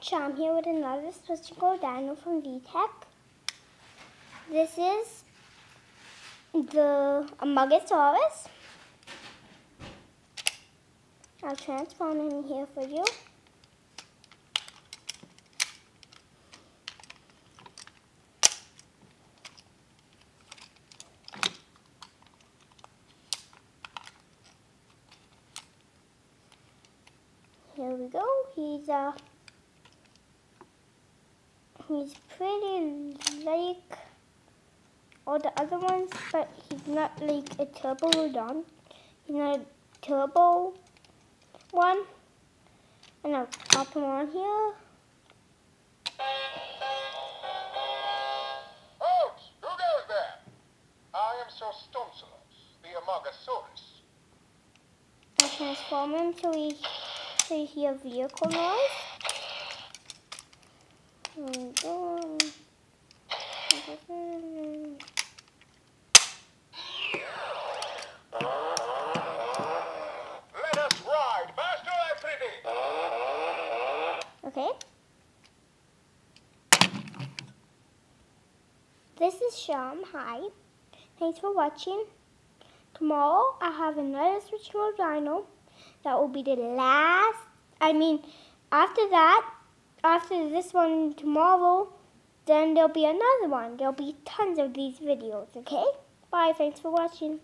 Sham here with another switchable dino from VTech. This is the Amogosaurus. I'll transform him here for you. Here we go. He's pretty like all the other ones, but he's not like a Turborodon. He's not a turbo one. And I'll pop him on here. Halt! Who goes there? I am Sir Stonsilus, the Amogosaurus. I'll transform him so you hear vehicle noise. And Let us ride, Master Aphrodite! okay. This is Sham. Hi. Thanks for watching. Tomorrow I have another switchable dino. That will be the last. After this one tomorrow, then there'll be another one. There'll be tons of these videos, okay? Bye, thanks for watching.